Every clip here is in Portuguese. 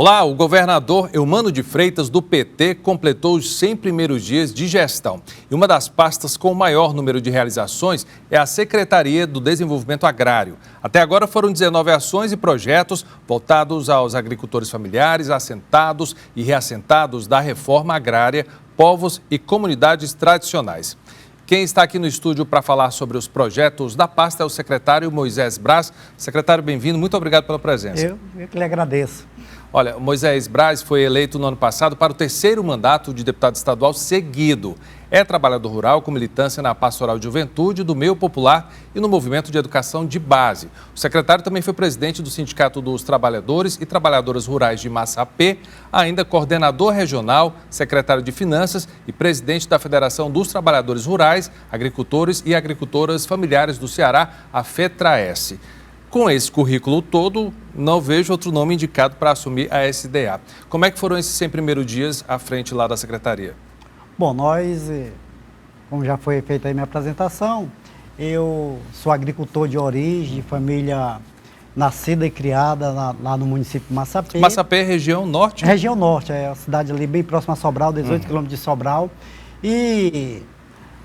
Olá, o governador Eumano de Freitas, do PT, completou os 100 primeiros dias de gestão. E uma das pastas com o maior número de realizações é a Secretaria do Desenvolvimento Agrário. Até agora foram 19 ações e projetos voltados aos agricultores familiares, assentados e reassentados da reforma agrária, povos e comunidades tradicionais. Quem está aqui no estúdio para falar sobre os projetos da pasta é o secretário Moisés Braz. Secretário, bem-vindo. Muito obrigado pela presença. Eu que lhe agradeço. Olha, Moisés Braz foi eleito no ano passado para o 3º mandato de deputado estadual seguido. É trabalhador rural com militância na Pastoral de Juventude, do Meio Popular e no Movimento de Educação de Base. O secretário também foi presidente do Sindicato dos Trabalhadores e Trabalhadoras Rurais de Massapê, ainda coordenador regional, secretário de Finanças e presidente da Federação dos Trabalhadores Rurais, Agricultores e Agricultoras Familiares do Ceará, a FETRAES. Com esse currículo todo, não vejo outro nome indicado para assumir a SDA. Como é que foram esses 100 primeiros dias à frente lá da secretaria? Bom, nós, como já foi feita aí minha apresentação, eu sou agricultor de origem, de família nascida e criada lá no município de Massapê. Massapê é região norte? Região norte, é a cidade ali bem próxima a Sobral, 18 quilômetros de Sobral. E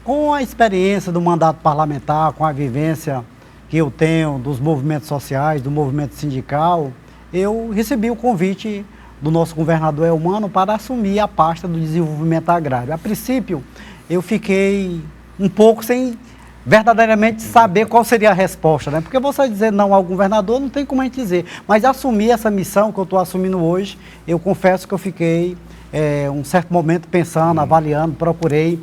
com a experiência do mandato parlamentar, com a vivência que eu tenho dos movimentos sociais, do movimento sindical, eu recebi o convite do nosso governador Eumano para assumir a pasta do desenvolvimento agrário. A princípio, eu fiquei um pouco sem verdadeiramente saber qual seria a resposta, né? Porque você dizer não ao governador não tem como a gente dizer, mas assumir essa missão que eu estou assumindo hoje, eu confesso que eu fiquei um certo momento pensando, avaliando, procurei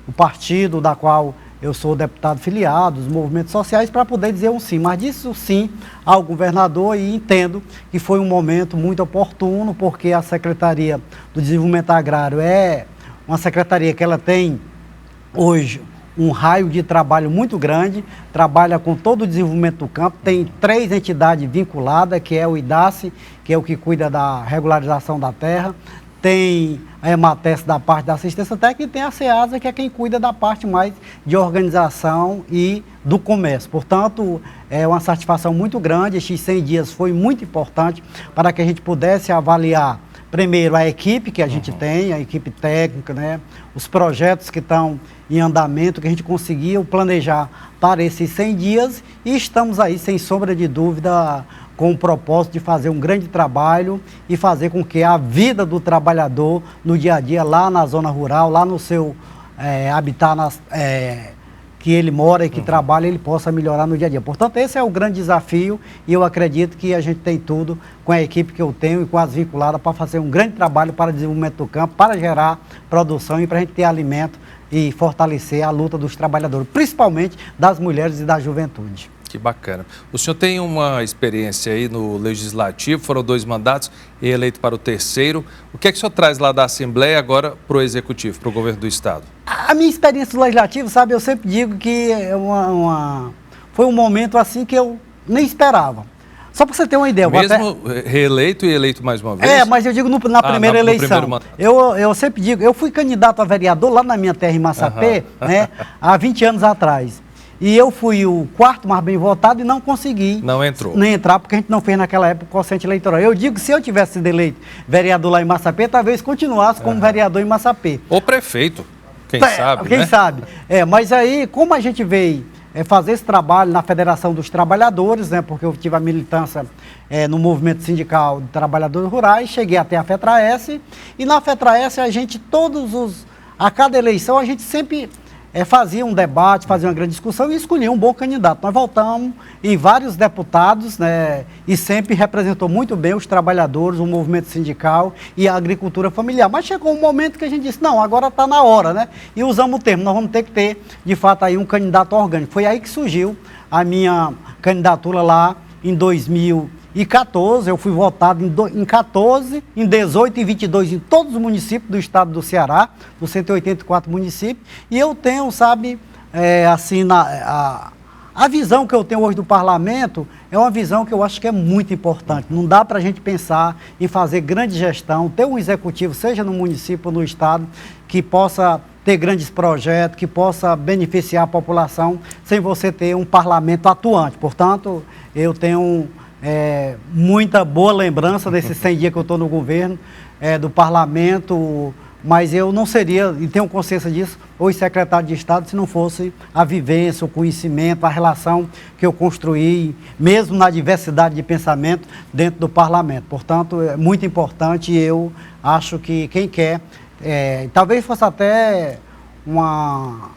o partido da qual eu sou deputado filiado, os movimentos sociais, para poder dizer um sim. Mas disse o sim ao governador e entendo que foi um momento muito oportuno, porque a Secretaria do Desenvolvimento Agrário é uma secretaria que ela tem hoje um raio de trabalho muito grande, trabalha com todo o desenvolvimento do campo, tem 3 entidades vinculadas, que é o IDACE, que é o que cuida da regularização da terra, tem a EMATES da parte da assistência técnica e tem a SEASA, que é quem cuida da parte mais de organização e do comércio. Portanto, é uma satisfação muito grande. Estes 100 dias foi muito importante para que a gente pudesse avaliar, primeiro, a equipe que a gente tem, a equipe técnica, né? Os projetos que estão em andamento, que a gente conseguiu planejar para esses 100 dias e estamos aí, sem sombra de dúvida, com o propósito de fazer um grande trabalho e fazer com que a vida do trabalhador no dia a dia, lá na zona rural, lá no seu habitat que ele mora e que trabalha, ele possa melhorar no dia a dia. Portanto, esse é o grande desafio e eu acredito que a gente tem tudo com a equipe que eu tenho e com as vinculadas para fazer um grande trabalho para o desenvolvimento do campo, para gerar produção e para a gente ter alimento e fortalecer a luta dos trabalhadores, principalmente das mulheres e da juventude. Que bacana. O senhor tem uma experiência aí no Legislativo, foram 2 mandatos e eleito para o 3º. O que é que o senhor traz lá da Assembleia agora para o Executivo, para o governo do Estado? A minha experiência no Legislativo, sabe, eu sempre digo que foi um momento assim que eu nem esperava. Só para você ter uma ideia. Mesmo reeleito e eleito mais uma vez? Mas eu digo na primeira eleição. Eu sempre digo, eu fui candidato a vereador lá na minha terra em Massapê, né, há 20 anos atrás. E eu fui o 4º mais bem votado e não consegui nem entrar, porque a gente não fez naquela época o quociente eleitoral. Eu digo que se eu tivesse sido eleito vereador lá em Massapê, talvez continuasse como vereador em Massapê. Ou prefeito, quem sabe, Quem sabe. Mas aí, como a gente veio fazer esse trabalho na Federação dos Trabalhadores, né, porque eu tive a militância no movimento sindical de trabalhadores rurais, cheguei até a FETRAES, e na FETRAES a gente, a cada eleição, a gente sempre fazia um debate, fazia uma grande discussão e escolhia um bom candidato. Nós voltamos em vários deputados, né, e sempre representou muito bem os trabalhadores, o movimento sindical e a agricultura familiar. Mas chegou um momento que a gente disse, não, agora está na hora, né? E usamos o termo, nós vamos ter que ter, de fato, aí um candidato orgânico. Foi aí que surgiu a minha candidatura lá em 2014, eu fui votado em 14, em 18 e 22 em todos os municípios do estado do Ceará, dos 184 municípios, e eu tenho, sabe, a visão que eu tenho hoje do parlamento é uma visão que eu acho que é muito importante. Não dá para a gente pensar em fazer grande gestão, ter um executivo, seja no município ou no estado, que possa ter grandes projetos, que possa beneficiar a população, sem você ter um parlamento atuante. Portanto, eu tenho muita boa lembrança desses 100 dias que eu estou no governo, do parlamento, mas eu não seria, e tenho consciência disso, hoje secretário de Estado, se não fosse a vivência, o conhecimento, a relação que eu construí, mesmo na diversidade de pensamento dentro do parlamento. Portanto, é muito importante, e eu acho que quem quer, talvez fosse até uma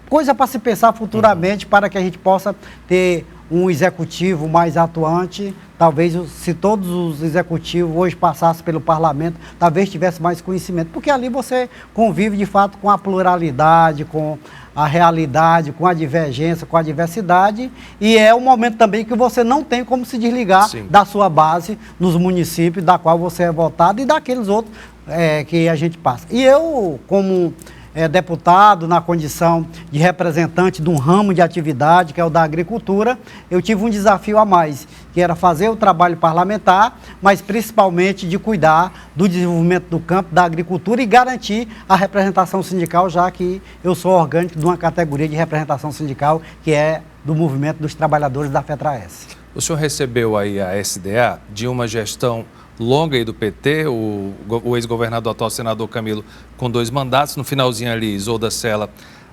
coisa para se pensar futuramente, para que a gente possa ter um executivo mais atuante. Talvez, se todos os executivos hoje passassem pelo parlamento, talvez tivesse mais conhecimento, porque ali você convive de fato com a pluralidade, com a realidade, com a divergência, com a diversidade, e é um momento também que você não tem como se desligar da sua base nos municípios da qual você é votado e daqueles outros que a gente passa. E eu, como deputado, na condição de representante de um ramo de atividade, que é o da agricultura, eu tive um desafio a mais, que era fazer o trabalho parlamentar, mas principalmente de cuidar do desenvolvimento do campo, da agricultura e garantir a representação sindical, já que eu sou orgânico de uma categoria de representação sindical, que é do Movimento dos Trabalhadores da FETRAES. O senhor recebeu aí a SDA de uma gestão longa aí do PT, o ex-governador, atual senador Camilo, com 2 mandatos. No finalzinho ali, Isolda Sela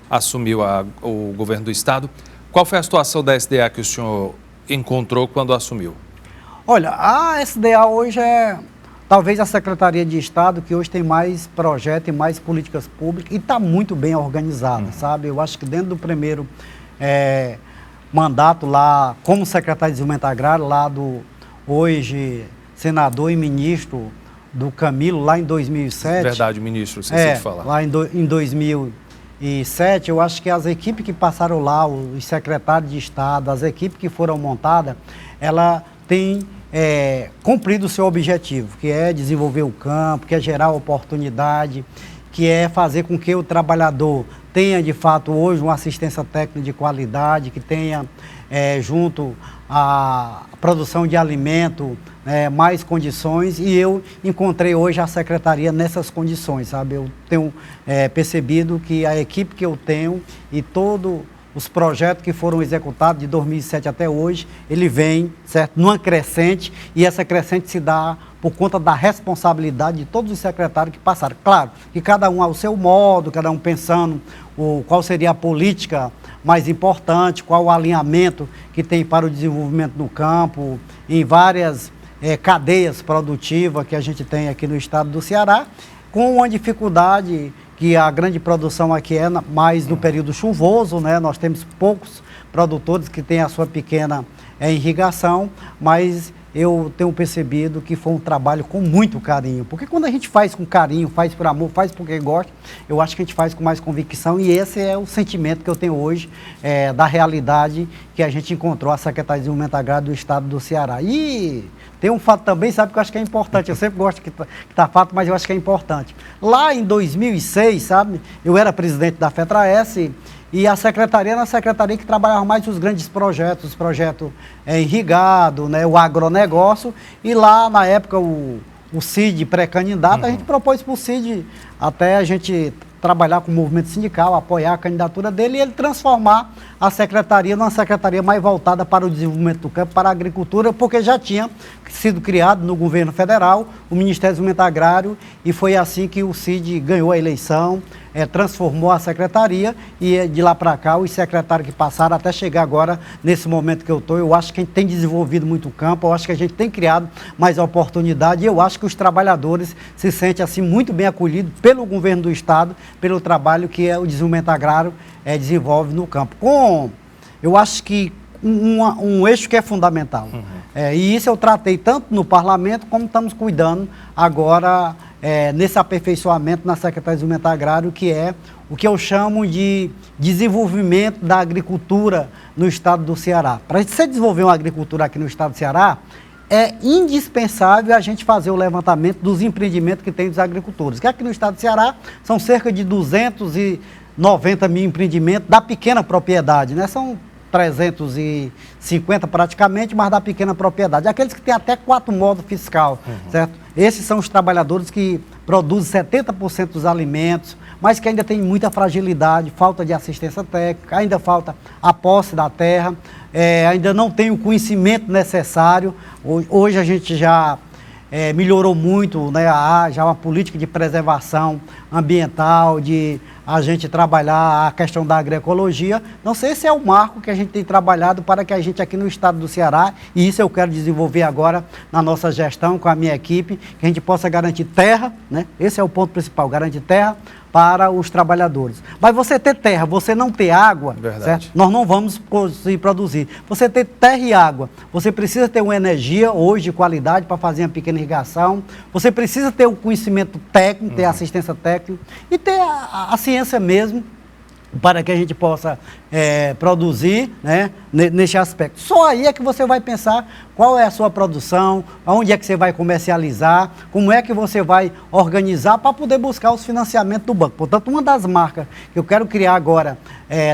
assumiu o governo do Estado. Qual foi a situação da SDA que o senhor encontrou quando assumiu? Olha, a SDA hoje é talvez a Secretaria de Estado que hoje tem mais projeto e mais políticas públicas e está muito bem organizada, sabe? Eu acho que dentro do primeiro mandato lá, como secretário de Desenvolvimento Agrário, lá do hoje senador e ministro do Camilo, lá em 2007. Verdade, ministro, esqueci de falar. Lá em 2007, eu acho que as equipes que passaram lá, os secretários de Estado, as equipes que foram montadas, ela tem cumprido o seu objetivo, que é desenvolver o campo, que é gerar oportunidade, que é fazer com que o trabalhador tenha, de fato, hoje uma assistência técnica de qualidade, que tenha, junto à produção de alimento, mais condições, e eu encontrei hoje a secretaria nessas condições, sabe? Eu tenho percebido que a equipe que eu tenho e todos os projetos que foram executados de 2007 até hoje, ele vem, certo, numa crescente, e essa crescente se dá por conta da responsabilidade de todos os secretários que passaram. Claro, que cada um ao seu modo, cada um pensando qual seria a política mais importante, qual o alinhamento que tem para o desenvolvimento do campo, em várias cadeias produtivas que a gente tem aqui no estado do Ceará, com uma dificuldade que a grande produção aqui é mais no período chuvoso, né? Nós temos poucos produtores que têm a sua pequena irrigação, mas eu tenho percebido que foi um trabalho com muito carinho, porque quando a gente faz com carinho, faz por amor, faz porque gosta, eu acho que a gente faz com mais convicção, e esse é o sentimento que eu tenho hoje da realidade que a gente encontrou a Secretaria de Desenvolvimento Agrário do estado do Ceará. E tem um fato também, sabe, que eu acho que é importante, eu sempre gosto que tá fato, mas eu acho que é importante. Lá em 2006, sabe, eu era presidente da FETRAES, e a secretaria era a secretaria que trabalhava mais os grandes projetos, os projetos irrigados, né, o agronegócio, e lá na época o CID pré-candidato, a gente propôs para o CID até a gente trabalhar com o movimento sindical, apoiar a candidatura dele e ele transformar a secretaria numa secretaria mais voltada para o desenvolvimento do campo, para a agricultura, porque já tinha sido criado no governo federal o Ministério do Desenvolvimento Agrário, e foi assim que o CID ganhou a eleição, transformou a secretaria, e de lá para cá os secretários que passaram até chegar agora, nesse momento que eu estou, eu acho que a gente tem desenvolvido muito o campo, eu acho que a gente tem criado mais oportunidade, e eu acho que os trabalhadores se sentem assim muito bem acolhidos pelo governo do estado, pelo trabalho que o desenvolvimento agrário desenvolve no campo. Eu acho que um eixo que é fundamental. E isso eu tratei tanto no parlamento, como estamos cuidando agora nesse aperfeiçoamento na Secretaria de Desenvolvimento Agrário, que é o que eu chamo de desenvolvimento da agricultura no estado do Ceará. Para a gente desenvolver uma agricultura aqui no estado do Ceará, é indispensável a gente fazer o levantamento dos empreendimentos que tem dos agricultores. Que aqui no estado do Ceará são cerca de 290 mil empreendimentos da pequena propriedade, né? São 350 praticamente, mas da pequena propriedade. Aqueles que têm até 4 modos fiscal, certo? Esses são os trabalhadores que produz 70% dos alimentos, mas que ainda tem muita fragilidade, falta de assistência técnica, ainda falta a posse da terra, ainda não tem o conhecimento necessário. Hoje a gente já melhorou muito, né, já uma política de preservação ambiental, de a gente trabalhar a questão da agroecologia. Não sei se é o marco que a gente tem trabalhado para que a gente aqui no estado do Ceará, e isso eu quero desenvolver agora na nossa gestão com a minha equipe, que a gente possa garantir terra, né? Esse é o ponto principal, garantir terra para os trabalhadores. Mas você ter terra, você não ter água, certo? Nós não vamos conseguir produzir. Você ter terra e água, você precisa ter uma energia hoje de qualidade para fazer uma pequena irrigação, você precisa ter o conhecimento técnico, ter assistência técnica e ter a ciência mesmo, para que a gente possa produzir, né, nesse aspecto. Só aí é que você vai pensar qual é a sua produção, onde é que você vai comercializar, como é que você vai organizar para poder buscar os financiamentos do banco. Portanto, uma das marcas que eu quero criar agora,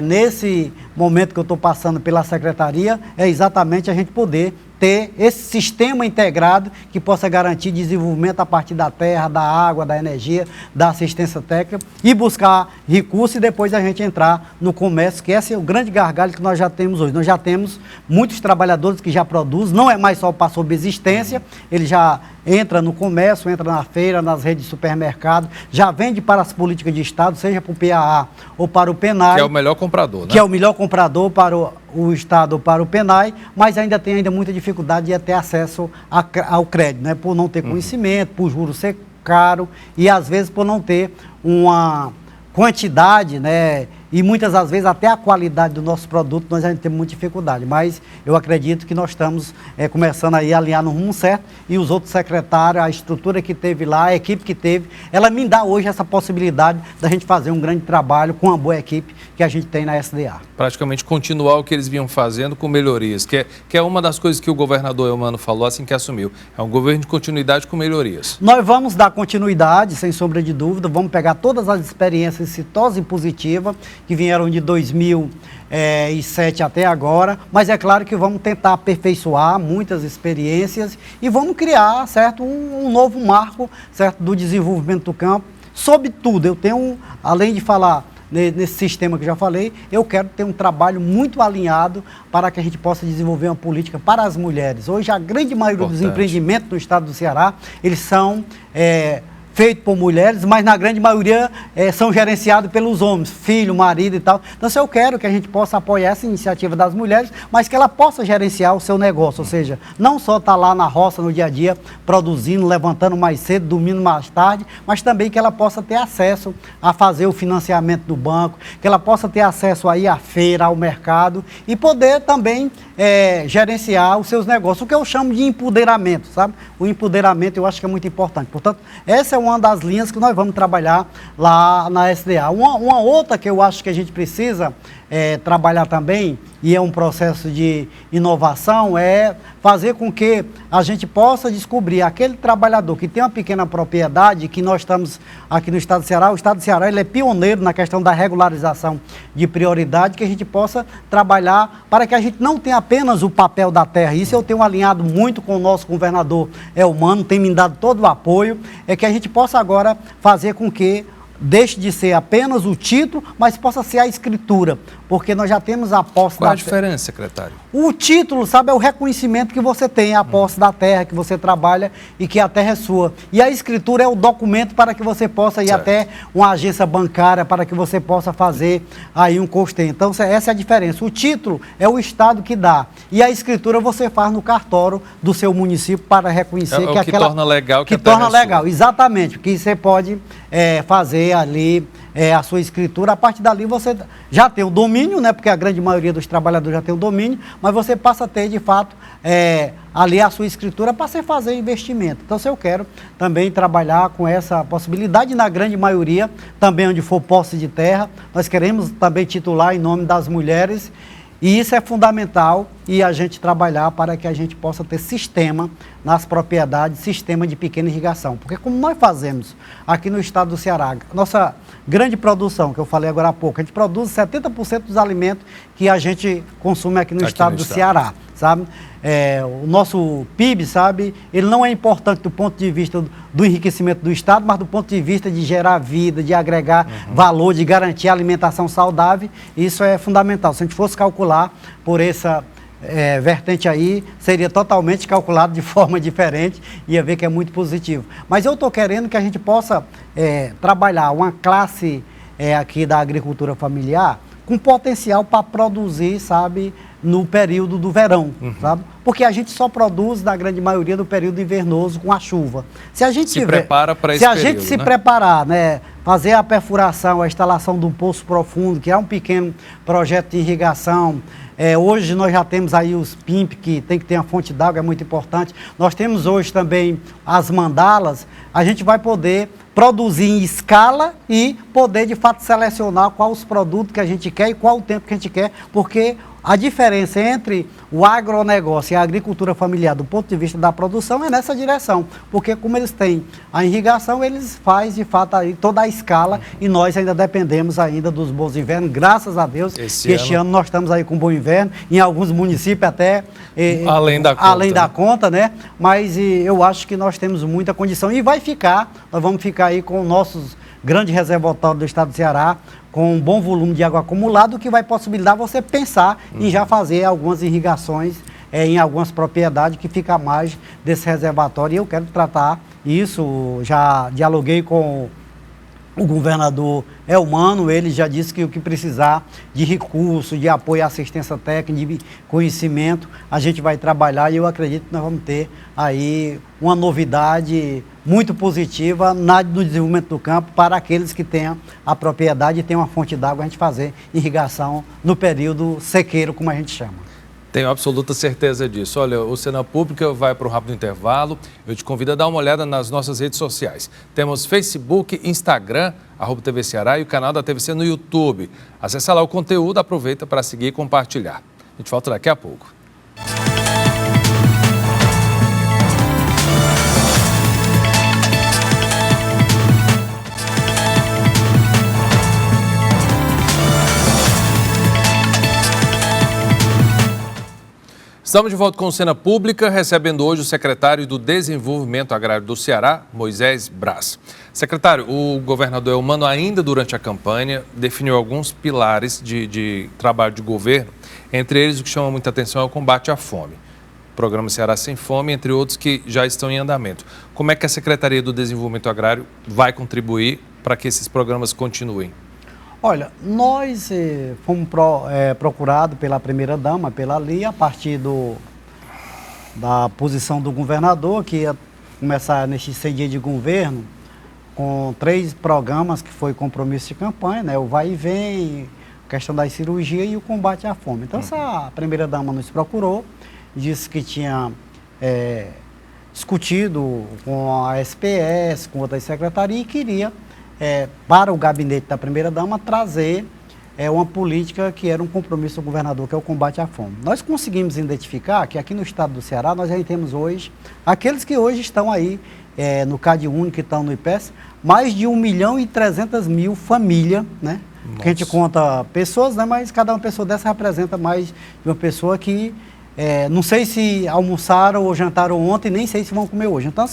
nesse momento que eu estou passando pela secretaria, é exatamente a gente poder ter esse sistema integrado que possa garantir desenvolvimento a partir da terra, da água, da energia, da assistência técnica e buscar recursos e depois a gente entrar no comércio, que esse é o grande gargalo que nós já temos hoje. Nós já temos muitos trabalhadores que já produzem, não é mais só para subsistência, ele já entra no comércio, entra na feira, nas redes de supermercado, já vende para as políticas de Estado, seja para o PAA ou para o PENAI. Que é o melhor comprador, né? Que é o melhor comprador para o Estado ou para o PENAI, mas ainda tem muita dificuldade de ter acesso ao crédito, né? Por não ter conhecimento, por juros ser caro e às vezes por não ter uma quantidade, né? E muitas das vezes até a qualidade do nosso produto nós ainda temos muita dificuldade, mas eu acredito que nós estamos começando aí a alinhar no rumo certo e os outros secretários, a estrutura que teve lá, a equipe que teve, ela me dá hoje essa possibilidade da gente fazer um grande trabalho com uma boa equipe que a gente tem na SDA. Praticamente continuar o que eles vinham fazendo com melhorias, que é uma das coisas que o governador Eumano falou assim que assumiu, é um governo de continuidade com melhorias. Nós vamos dar continuidade, sem sombra de dúvida, vamos pegar todas as experiências exitosas e positivas que vieram de 2007 até agora, mas é claro que vamos tentar aperfeiçoar muitas experiências e vamos criar, certo, um novo marco, certo, do desenvolvimento do campo. Sobretudo, eu tenho, além de falar nesse sistema que eu já falei, eu quero ter um trabalho muito alinhado para que a gente possa desenvolver uma política para as mulheres. Hoje, a grande maioria dos empreendimentos no estado do Ceará, eles são feitos por mulheres, mas na grande maioria são gerenciados pelos homens, filho, marido e tal. Então, eu quero que a gente possa apoiar essa iniciativa das mulheres, mas que ela possa gerenciar o seu negócio, ou seja, não só estar lá na roça no dia a dia, produzindo, levantando mais cedo, dormindo mais tarde, mas também que ela possa ter acesso a fazer o financiamento do banco, que ela possa ter acesso aí à feira, ao mercado e poder também gerenciar os seus negócios, o que eu chamo de empoderamento, sabe? O empoderamento eu acho que é muito importante. Portanto, essa é uma das linhas que nós vamos trabalhar lá na SDA. Uma outra que eu acho que a gente precisa trabalhar também, e é um processo de inovação, é fazer com que a gente possa descobrir aquele trabalhador que tem uma pequena propriedade, que nós estamos aqui no estado do Ceará, o estado do Ceará ele é pioneiro na questão da regularização de prioridade, que a gente possa trabalhar para que a gente não tenha apenas o papel da terra. Isso eu tenho alinhado muito com o nosso governador Eumano, tem me dado todo o apoio, é que a gente possa agora fazer com que deixe de ser apenas o título, mas possa ser a escritura, porque nós já temos a posse da terra. Qual a diferença, secretário? O título, sabe, é o reconhecimento que você tem, a posse da terra, que você trabalha e que a terra é sua. E a escritura é o documento para que você possa ir até uma agência bancária, para que você possa fazer aí um custeio. Então, essa é a diferença. O título é o Estado que dá. E a escritura você faz no cartório do seu município para reconhecer que aquela... torna legal que torna legal, exatamente, porque você pode fazer ali a sua escritura, a partir dali você já tem o domínio, né, porque a grande maioria dos trabalhadores já tem o domínio, mas você passa a ter, de fato, ali a sua escritura para você fazer investimento. Então, se eu quero também trabalhar com essa possibilidade, na grande maioria, também onde for posse de terra, nós queremos também titular em nome das mulheres, e isso é fundamental, e a gente trabalhar para que a gente possa ter sistema nas propriedades, sistema de pequena irrigação. Porque como nós fazemos aqui no estado do Ceará, nossa grande produção, que eu falei agora há pouco, a gente produz 70% dos alimentos que a gente consome aqui no estado do Ceará, sabe? O nosso PIB, sabe, ele não é importante do ponto de vista do enriquecimento do estado, mas do ponto de vista de gerar vida, de agregar valor, de garantir a alimentação saudável, isso é fundamental. Se a gente fosse calcular por essa vertente aí, seria totalmente calculado de forma diferente, ia ver que é muito positivo. Mas eu estou querendo que a gente possa trabalhar uma classe aqui da agricultura familiar com potencial para produzir, sabe, no período do verão, sabe? Porque a gente só produz, na grande maioria, no período invernoso com a chuva. Se a gente prepara para esse período, gente se preparar, né, fazer a perfuração, a instalação de um poço profundo, que é um pequeno projeto de irrigação. Hoje nós já temos aí os PIMP, que tem que ter uma fonte d'água, é muito importante. Nós temos hoje também as mandalas. A gente vai poder produzir em escala e poder, de fato, selecionar quais os produtos que a gente quer e qual o tempo que a gente quer, porque a diferença entre o agronegócio e a agricultura familiar, do ponto de vista da produção, é nessa direção. Porque como eles têm a irrigação, eles fazem, de fato, aí toda a escala e nós ainda dependemos ainda dos bons invernos. Graças a Deus, este ano nós estamos aí com bom inverno, em alguns municípios até além da conta, né? Mas eu acho que nós temos muita condição e nós vamos ficar aí com nossos grandes reservatórios do estado do Ceará, com um bom volume de água acumulado, que vai possibilitar você pensar em já fazer algumas irrigações em algumas propriedades que fica a mais desse reservatório. E eu quero tratar isso, já dialoguei com o governador Elmano, ele já disse que o que precisar de recurso, de apoio à assistência técnica, de conhecimento, a gente vai trabalhar e eu acredito que nós vamos ter aí uma novidade muito positiva no desenvolvimento do campo para aqueles que tenham a propriedade e tenham uma fonte d'água, a gente fazer irrigação no período sequeiro, como a gente chama. Tenho absoluta certeza disso. Olha, o Cena Pública vai para um rápido intervalo. Eu te convido a dar uma olhada nas nossas redes sociais. Temos Facebook, Instagram, @TV Ceará e o canal da TVC no YouTube. Acesse lá o conteúdo, aproveita para seguir e compartilhar. A gente volta daqui a pouco. Estamos de volta com o Cena Pública, recebendo hoje o secretário do Desenvolvimento Agrário do Ceará, Moisés Braz. Secretário, o governador Elmano, ainda durante a campanha, definiu alguns pilares de trabalho de governo, entre eles o que chama muita atenção é o combate à fome. O programa Ceará Sem Fome, entre outros que já estão em andamento. Como é que a Secretaria do Desenvolvimento Agrário vai contribuir para que esses programas continuem? Olha, nós fomos procurados pela primeira-dama, pela Lia, a partir da posição do governador, que ia começar nesses 100 dias de governo, com 3 programas que foi compromisso de campanha, né? O vai e vem, a questão da cirurgia e o combate à fome. Então, essa primeira-dama nos procurou, disse que tinha discutido com a SPS, com outras secretarias, e queria para o gabinete da primeira-dama trazer uma política que era um compromisso do governador, que é o combate à fome. Nós conseguimos identificar que aqui no estado do Ceará nós já temos hoje, aqueles que hoje estão aí no CadÚnico, que estão no IPES, mais de 1.300.000 famílias, né? Que a gente conta pessoas, né? Mas cada uma pessoa dessa representa mais de uma pessoa que não sei se almoçaram ou jantaram ontem, nem sei se vão comer hoje. Então,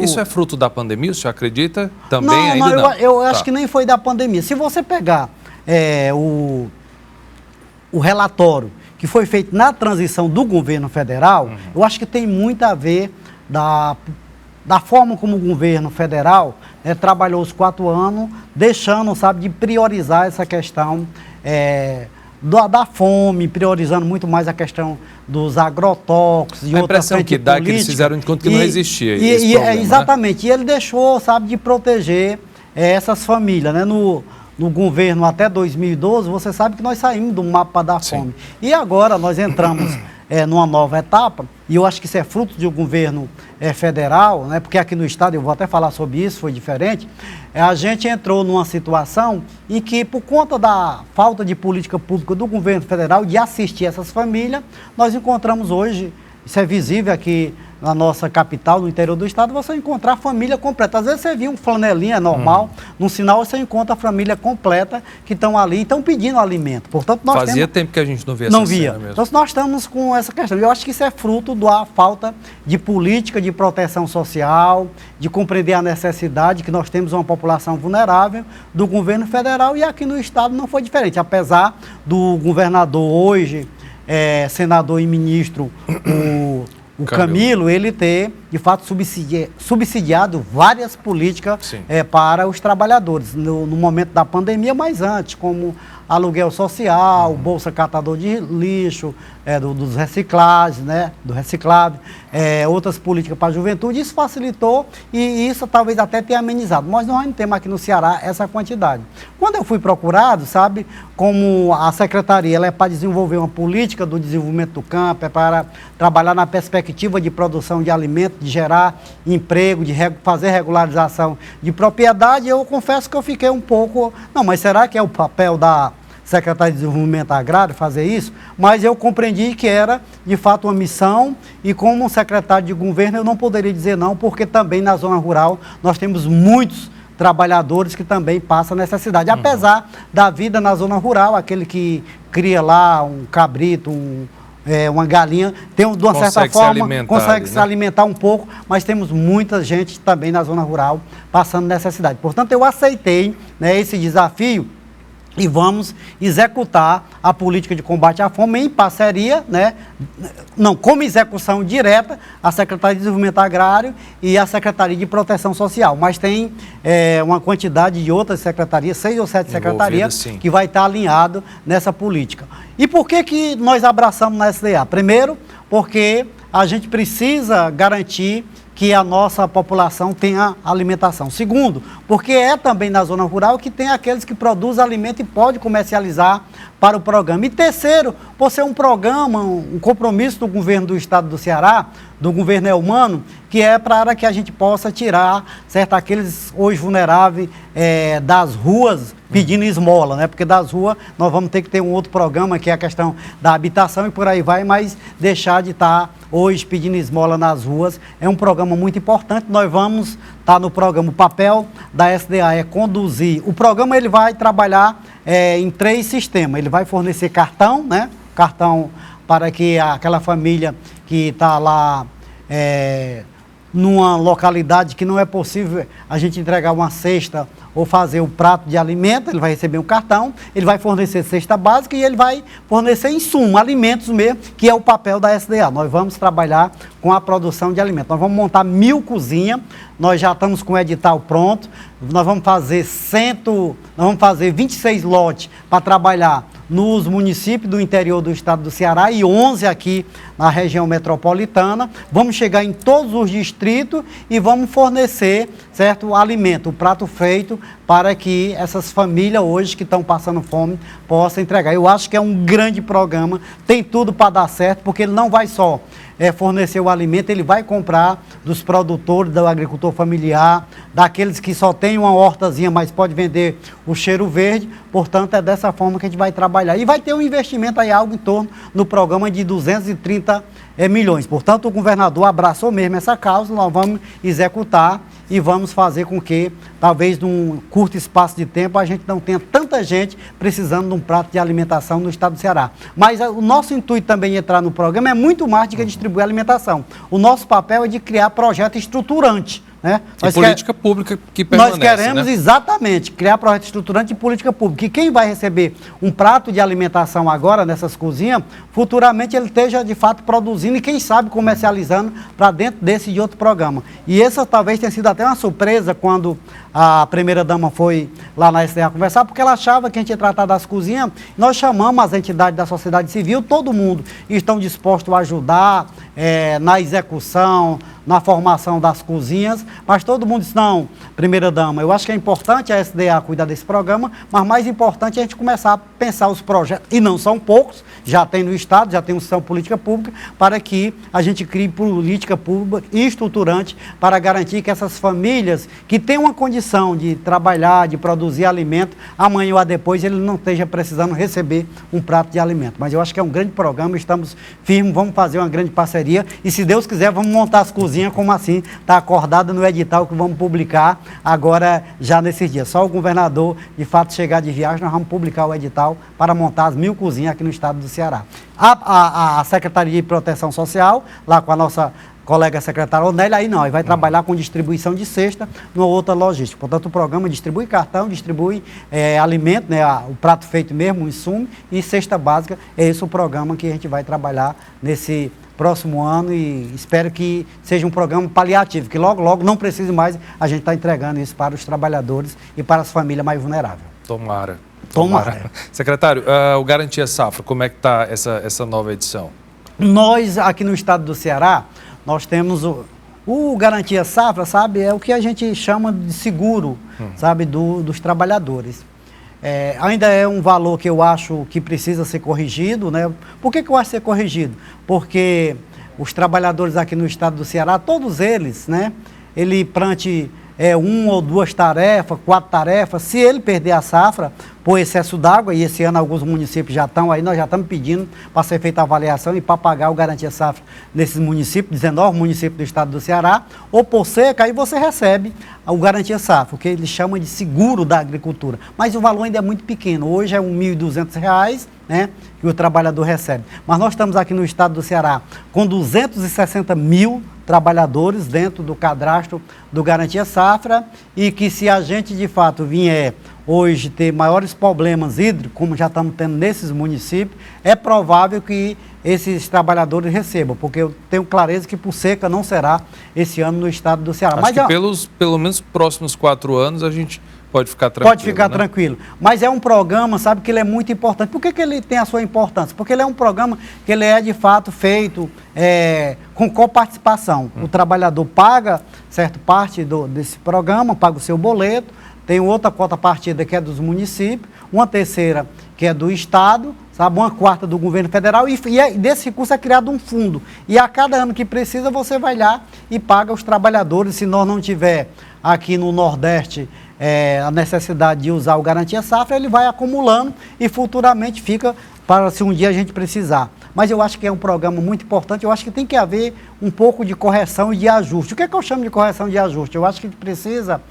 isso é fruto da pandemia, o senhor acredita? Também ainda não? Eu acho que nem foi da pandemia. Se você pegar o relatório que foi feito na transição do governo federal, eu acho que tem muito a ver da forma como o governo federal trabalhou os 4 anos, deixando, sabe, de priorizar essa questão da fome, priorizando muito mais a questão dos agrotóxicos e a impressão que dá é que eles fizeram de conta que não existia esse problema, exatamente, né? E ele deixou, sabe, de proteger essas famílias, né? No governo até 2012, você sabe que nós saímos do mapa da fome. E agora nós entramos numa nova etapa, e eu acho que isso é fruto de um governo federal, né, porque aqui no estado, eu vou até falar sobre isso, foi diferente, a gente entrou numa situação em que, por conta da falta de política pública do governo federal de assistir essas famílias, nós encontramos hoje, isso é visível aqui na nossa capital, no interior do estado, você encontrar a família completa. Às vezes você viu um flanelinha normal, num sinal você encontra a família completa que estão ali e estão pedindo alimento. Portanto, nós Fazia tempo que a gente não via essa cena mesmo. Então, nós estamos com essa questão. Eu acho que isso é fruto da falta de política de proteção social, de compreender a necessidade que nós temos uma população vulnerável do governo federal, e aqui no estado não foi diferente. Apesar do governador hoje, senador e ministro, o Camilo, ele ter, de fato, subsidiado várias políticas para os trabalhadores, no momento da pandemia, mas antes, como aluguel social, bolsa catador de lixo, dos reciclagens, né, do reciclável, outras políticas para a juventude. Isso facilitou e isso talvez até tenha amenizado. Nós não temos aqui no Ceará essa quantidade. Quando eu fui procurado, sabe, como a secretaria ela é para desenvolver uma política do desenvolvimento do campo, é para trabalhar na perspectiva de produção de alimentos, de gerar emprego, de fazer regularização de propriedade, eu confesso que eu fiquei um pouco... Não, mas será que é o papel da Secretaria de Desenvolvimento Agrário fazer isso? Mas eu compreendi que era, de fato, uma missão, e como secretário de governo eu não poderia dizer não, porque também na zona rural nós temos muitos trabalhadores que também passam necessidade. Apesar da vida na zona rural, aquele que cria lá um cabrito, uma galinha, tem, de uma certa forma, consegue se alimentar um pouco, mas temos muita gente também na zona rural passando necessidade. Portanto, eu aceitei, né, esse desafio, e vamos executar a política de combate à fome em parceria, né? Não, como execução direta, a Secretaria de Desenvolvimento Agrário e a Secretaria de Proteção Social. Mas tem uma quantidade de outras secretarias, 6 ou 7 secretarias, que vai estar alinhado nessa política. E por que nós abraçamos na SDA? Primeiro, porque a gente precisa garantir que a nossa população tenha alimentação. Segundo, porque é também na zona rural que tem aqueles que produzem alimento e pode comercializar para o programa. E terceiro, por ser um programa, um compromisso do governo do estado do Ceará, do governo Elmano, que é para que a gente possa tirar, certo, aqueles hoje vulneráveis das ruas pedindo esmola, né? Porque das ruas nós vamos ter que ter um outro programa, que é a questão da habitação e por aí vai, mas deixar de estar hoje pedindo esmola nas ruas é um programa muito importante. Nós vamos estar no programa, o papel da SDA é conduzir. O programa ele vai trabalhar em 3 sistemas. Ele vai fornecer cartão, né? Cartão para que aquela família que está lá numa localidade que não é possível a gente entregar uma cesta ou fazer um prato de alimento, ele vai receber um cartão, ele vai fornecer cesta básica e ele vai fornecer insumo, alimentos mesmo, que é o papel da SDA. Nós vamos trabalhar com a produção de alimentos. Nós vamos montar 1000 cozinhas, nós já estamos com o edital pronto, nós vamos fazer 26 lotes para trabalhar nos municípios do interior do estado do Ceará e 11 aqui na região metropolitana. Vamos chegar em todos os distritos e vamos fornecer, certo, alimento, o prato feito, para que essas famílias hoje que estão passando fome possam entregar. Eu acho que é um grande programa, tem tudo para dar certo, porque ele não vai só fornecer o alimento, ele vai comprar dos produtores, do agricultor familiar, daqueles que só tem uma hortazinha, mas pode vender o cheiro verde. Portanto, é dessa forma que a gente vai trabalhar. E vai ter um investimento aí, algo em torno no programa de 230 milhões. Portanto, o governador abraçou mesmo essa causa, nós vamos executar e vamos fazer com que, talvez num curto espaço de tempo, a gente não tenha tanta gente precisando de um prato de alimentação no estado do Ceará. Mas o nosso intuito também de entrar no programa é muito mais do que distribuir alimentação. O nosso papel é de criar projeto estruturante. Né? Política pública que permanece. Nós queremos, né? Exatamente, criar projeto estruturante de política pública. E quem vai receber um prato de alimentação agora nessas cozinhas, futuramente ele esteja de fato produzindo e quem sabe comercializando para dentro desse e de outro programa. E essa talvez tenha sido até uma surpresa quando a primeira-dama foi lá na SDA conversar, porque ela achava que a gente ia tratar das cozinhas. Nós chamamos as entidades da sociedade civil, todo mundo, e estão dispostos a ajudar na execução, na formação das cozinhas, mas todo mundo disse, não, primeira-dama, eu acho que é importante a SDA cuidar desse programa, mas mais importante é a gente começar a pensar os projetos, e não são poucos, já tem no Estado, já tem uma instituição política pública, para que a gente crie política pública e estruturante para garantir que essas famílias que têm uma condição de trabalhar, de produzir alimento, amanhã ou depois ele não esteja precisando receber um prato de alimento. Mas eu acho que é um grande programa, estamos firmes, vamos fazer uma grande parceria e, se Deus quiser, vamos montar as cozinhas, como assim está acordado no edital que vamos publicar agora, já nesses dias. Só o governador, de fato, chegar de viagem, nós vamos publicar o edital para montar as 1000 cozinhas aqui no estado do Ceará. A Secretaria de Proteção Social, lá com a nossa colega secretária Onélia, aí não, aí vai trabalhar com distribuição de cesta numa outra logística. Portanto, o programa distribui cartão, distribui alimento, né, o prato feito mesmo, o insumo, e cesta básica. É esse o programa que a gente vai trabalhar nesse próximo ano e espero que seja um programa paliativo, que logo, logo não precise mais a gente estar entregando isso para os trabalhadores e para as famílias mais vulneráveis. Tomara. Tomara. Secretário, o Garantia Safra, como é que está essa nova edição? Nós, aqui no estado do Ceará, nós temos o Garantia Safra, sabe, é o que a gente chama de seguro, sabe, dos trabalhadores. Ainda é um valor que eu acho que precisa ser corrigido, né? Por que eu acho ser corrigido? Porque os trabalhadores aqui no estado do Ceará, todos eles, né, ele perante 1 ou 2 tarefas, 4 tarefas, se ele perder a safra por excesso d'água, e esse ano alguns municípios já estão aí, nós já estamos pedindo para ser feita a avaliação e para pagar o Garantia Safra nesses municípios, 19 municípios do estado do Ceará, ou por seca, aí você recebe o Garantia Safra, o que eles chamam de seguro da agricultura. Mas o valor ainda é muito pequeno, hoje é R$ 1.200, né, que o trabalhador recebe. Mas nós estamos aqui no estado do Ceará com 260 mil trabalhadores dentro do cadastro do Garantia Safra e que, se a gente de fato vier hoje ter maiores problemas hídricos, como já estamos tendo nesses municípios, é provável que esses trabalhadores recebam, porque eu tenho clareza que por seca não será esse ano no estado do Ceará. Acho que pelo menos próximos 4 anos a gente pode ficar tranquilo. Pode ficar, né, tranquilo. Mas é um programa, sabe, que ele é muito importante. Por que ele tem a sua importância? Porque ele é um programa que ele é de fato feito com coparticipação. O trabalhador paga certa parte desse programa, paga o seu boleto, tem outra contrapartida que é dos municípios, uma terceira que é do estado, sabe, uma quarta do governo federal, e desse recurso é criado um fundo. E a cada ano que precisa, você vai lá e paga os trabalhadores. Se nós não tiver aqui no Nordeste a necessidade de usar o Garantia Safra, ele vai acumulando e futuramente fica para se um dia a gente precisar. Mas eu acho que é um programa muito importante, eu acho que tem que haver um pouco de correção e de ajuste. O que é que eu chamo de correção e de ajuste? Eu acho que a gente precisa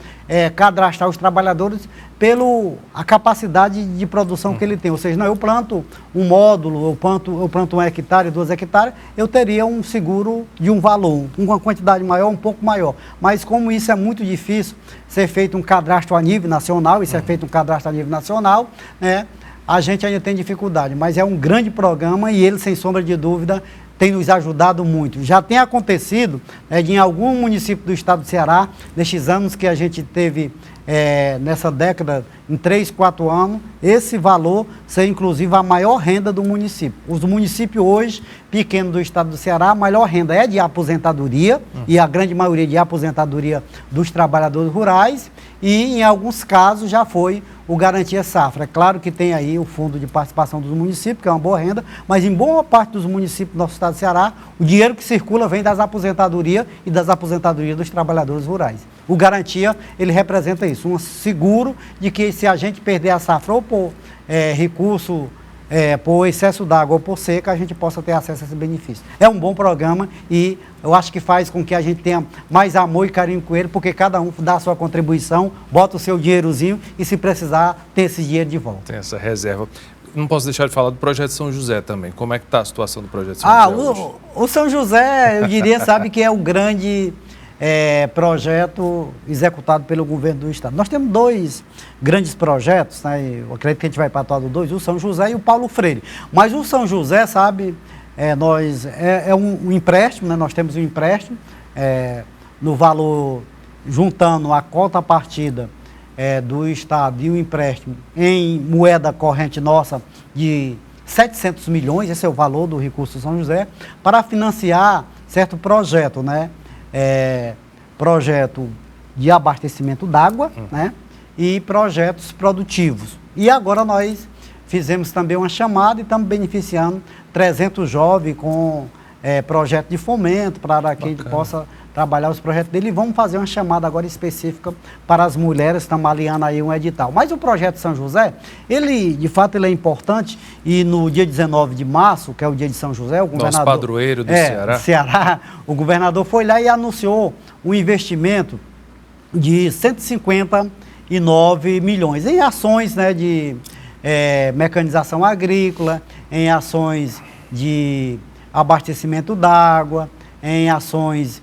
cadastrar os trabalhadores pela capacidade de produção que ele tem. Ou seja, não, eu planto um módulo, eu planto 1 hectare, 2 hectares, eu teria um seguro de um valor, uma quantidade maior, um pouco maior. Mas como isso é muito difícil ser feito um cadastro a nível nacional, isso é feito um cadastro a nível nacional, né? A gente ainda tem dificuldade, mas é um grande programa e ele, sem sombra de dúvida, tem nos ajudado muito. Já tem acontecido em algum município do estado do Ceará, nestes anos que a gente teve nessa década, em 3, 4 anos, esse valor ser inclusive a maior renda do município. Os municípios hoje, pequenos do estado do Ceará, a maior renda é de aposentadoria, e a grande maioria de aposentadoria dos trabalhadores rurais, e em alguns casos já foi o Garantia Safra. É claro que tem aí o fundo de participação dos municípios, que é uma boa renda, mas em boa parte dos municípios do nosso estado do Ceará, o dinheiro que circula vem das aposentadorias e das aposentadorias dos trabalhadores rurais. O Garantia, ele representa isso, um seguro de que se a gente perder a safra ou por recurso, por excesso d'água ou por seca, a gente possa ter acesso a esse benefício. É um bom programa e eu acho que faz com que a gente tenha mais amor e carinho com ele, porque cada um dá a sua contribuição, bota o seu dinheirozinho e, se precisar, ter esse dinheiro de volta. Tem essa reserva. Não posso deixar de falar do Projeto São José também. Como é que está a situação do Projeto São José hoje? O São José, eu diria, sabe, que é o grande projeto executado pelo governo do estado. Nós temos 2 grandes projetos, né? Eu acredito que a gente vai para todo 2, o São José e o Paulo Freire. Mas o São José, sabe, um empréstimo, né? Nós temos um empréstimo no valor, juntando a cota partida do estado e o empréstimo em moeda corrente nossa de 700 milhões, esse é o valor do recurso do São José, para financiar certo projeto, né? projeto de abastecimento d'água, né? E projetos produtivos. E agora nós fizemos também uma chamada e estamos beneficiando 300 jovens com projeto de fomento para que ele possa trabalhar os projetos dele. E vamos fazer uma chamada agora específica para as mulheres, estamos alinhando aí um edital. Mas o projeto São José, ele, de fato, ele é importante e no dia 19 de março, que é o dia de São José, o governador... Nosso padroeiro do Ceará. O governador foi lá e anunciou um investimento de 159 milhões em ações, né, de mecanização agrícola, em ações de abastecimento d'água, em ações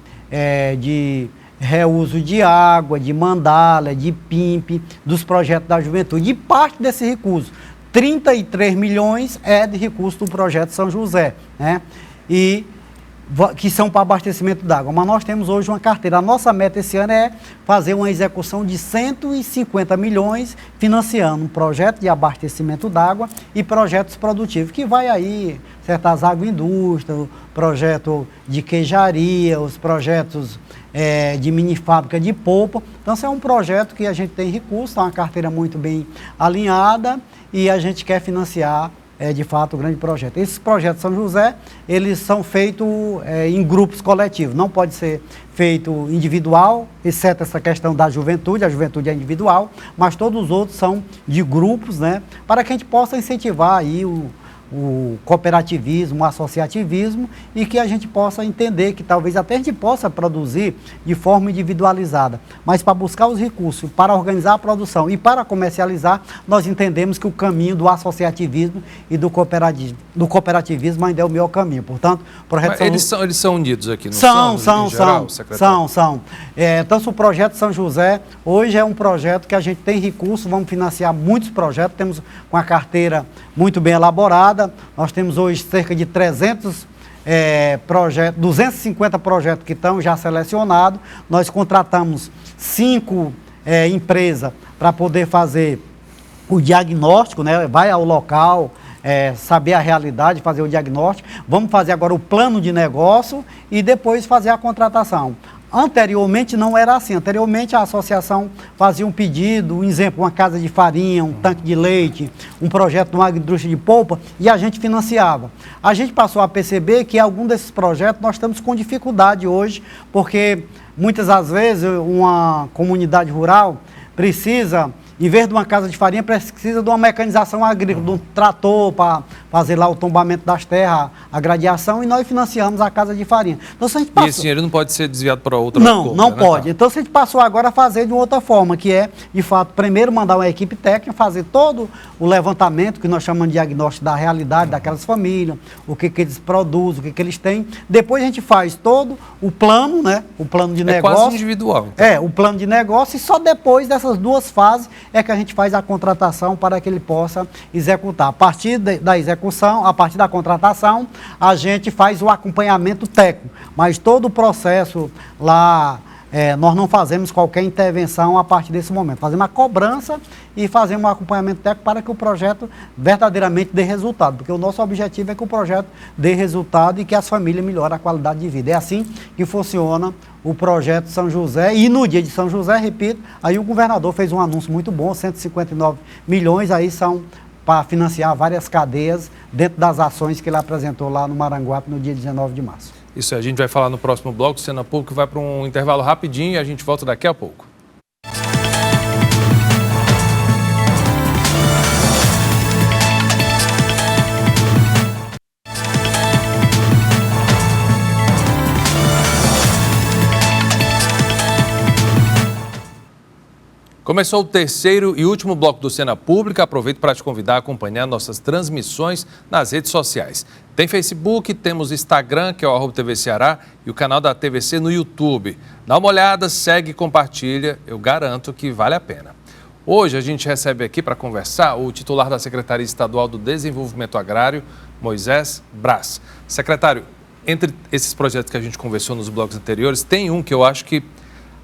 de reuso de água, de mandala, de PIMP, dos projetos da juventude. E parte desse recurso, 33 milhões é de recurso do projeto São José, né? Que são para abastecimento d'água. Mas nós temos hoje uma carteira. A nossa meta esse ano é fazer uma execução de 150 milhões financiando um projeto de abastecimento d'água e projetos produtivos, que vai aí, certas agroindústrias, projeto de queijaria, os projetos de mini fábrica de polpa. Então, esse é um projeto que a gente tem recurso, uma carteira muito bem alinhada e a gente quer financiar de fato, o grande projeto. Esses projetos São José, eles são feitos em grupos coletivos, não pode ser feito individual, exceto essa questão da juventude, a juventude é individual, mas todos os outros são de grupos, né, para que a gente possa incentivar aí o cooperativismo, o associativismo e que a gente possa entender que talvez até a gente possa produzir de forma individualizada, mas para buscar os recursos, para organizar a produção e para comercializar, nós entendemos que o caminho do associativismo e do cooperativismo ainda é o melhor caminho. Portanto, o projeto eles são unidos aqui, não são? São. Então, o projeto São José, hoje é um projeto que a gente tem recurso, vamos financiar muitos projetos, temos uma carteira muito bem elaborada. Nós temos hoje cerca de 300 projetos, 250 projetos que estão já selecionados. Nós contratamos 5 empresas para poder fazer o diagnóstico, né? Vai ao local, saber a realidade, fazer o diagnóstico. Vamos fazer agora o plano de negócio e depois fazer a contratação. Anteriormente não era assim. Anteriormente a associação fazia um pedido, um exemplo, uma casa de farinha, um tanque de leite, um projeto de uma agroindústria de polpa e a gente financiava. A gente passou a perceber que algum desses projetos nós estamos com dificuldade hoje, porque muitas das vezes uma comunidade rural precisa, em vez de uma casa de farinha, precisa de uma mecanização agrícola, de um trator para fazer lá o tombamento das terras, a gradiação, e nós financiamos a casa de farinha. Então, se a gente passou... E esse dinheiro não pode ser desviado para outra coisa? Não pode. Então, se a gente passou agora a fazer de outra forma, que é, de fato, primeiro mandar uma equipe técnica, fazer todo o levantamento, que nós chamamos de diagnóstico da realidade daquelas famílias, o que eles produzem, o que eles têm. Depois a gente faz todo o plano, né? O plano de negócio. Quase individual. Então. O plano de negócio, e só depois dessas duas fases é que a gente faz a contratação para que ele possa executar. A partir da execução, a partir da contratação, a gente faz o acompanhamento técnico, mas todo o processo lá, nós não fazemos qualquer intervenção a partir desse momento. Fazemos a cobrança e fazemos um acompanhamento técnico para que o projeto verdadeiramente dê resultado, porque o nosso objetivo é que o projeto dê resultado e que as famílias melhorem a qualidade de vida. É assim que funciona o projeto São José, e no dia de São José, repito, aí o governador fez um anúncio muito bom, 159 milhões, aí são para financiar várias cadeias dentro das ações que ele apresentou lá no Maranguape no dia 19 de março. Isso, a gente vai falar no próximo bloco, Cena Pública vai para um intervalo rapidinho e a gente volta daqui a pouco. Começou o terceiro e último bloco do Cena Pública. Aproveito para te convidar a acompanhar nossas transmissões nas redes sociais. Tem Facebook, temos Instagram, que é o @TV Ceará, e o canal da TVC no YouTube. Dá uma olhada, segue e compartilha. Eu garanto que vale a pena. Hoje a gente recebe aqui para conversar o titular da Secretaria Estadual do Desenvolvimento Agrário, Moisés Braz. Secretário, entre esses projetos que a gente conversou nos blocos anteriores, tem um que eu acho que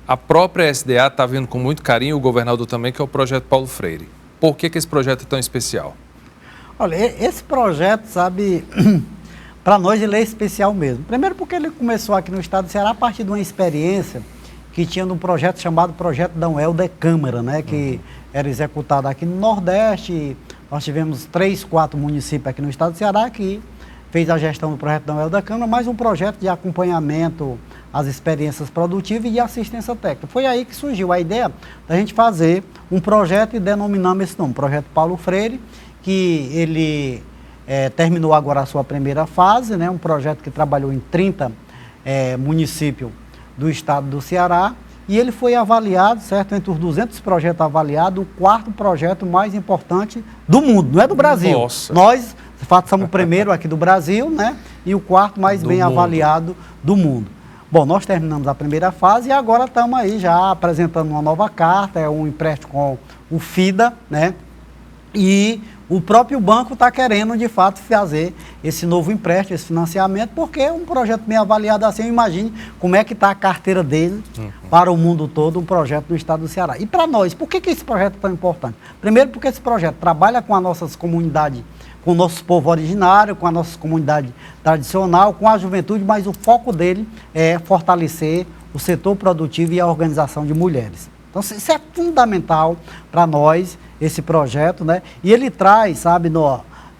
a própria SDA está vendo com muito carinho, o governador também, que é o projeto Paulo Freire. Por que esse projeto é tão especial? Olha, esse projeto, sabe, Para nós ele é especial mesmo. Primeiro porque ele começou aqui no estado do Ceará a partir de uma experiência que tinha num projeto chamado Projeto da UEL de Câmara, né, que era executado aqui no Nordeste. Nós tivemos 3, 4 municípios aqui no estado do Ceará que fez a gestão do Projeto da UEL da Câmara, mais um projeto de acompanhamento às experiências produtivas e de assistência técnica. Foi aí que surgiu a ideia da gente fazer um projeto e denominamos esse nome, Projeto Paulo Freire, que ele terminou agora a sua primeira fase, né, um projeto que trabalhou em 30 municípios do estado do Ceará, e ele foi avaliado, certo, entre os 200 projetos avaliados, o 4º projeto mais importante do mundo, não é do Brasil. Nossa. Nós, de fato, somos o primeiro aqui do Brasil, né, e o 4º mais bem avaliado do mundo. Bom, nós terminamos a primeira fase e agora estamos aí já apresentando uma nova carta, é um empréstimo com o FIDA, né, e o próprio banco está querendo, de fato, fazer esse novo empréstimo, esse financiamento, porque é um projeto bem avaliado assim. Imagine como é que está a carteira dele para o mundo todo, um projeto no estado do Ceará. E para nós, por que esse projeto é tão importante? Primeiro, porque esse projeto trabalha com as nossas comunidades, com o nosso povo originário, com a nossa comunidade tradicional, com a juventude, mas o foco dele é fortalecer o setor produtivo e a organização de mulheres. Então, isso é fundamental para nós, esse projeto, né? E ele traz, sabe,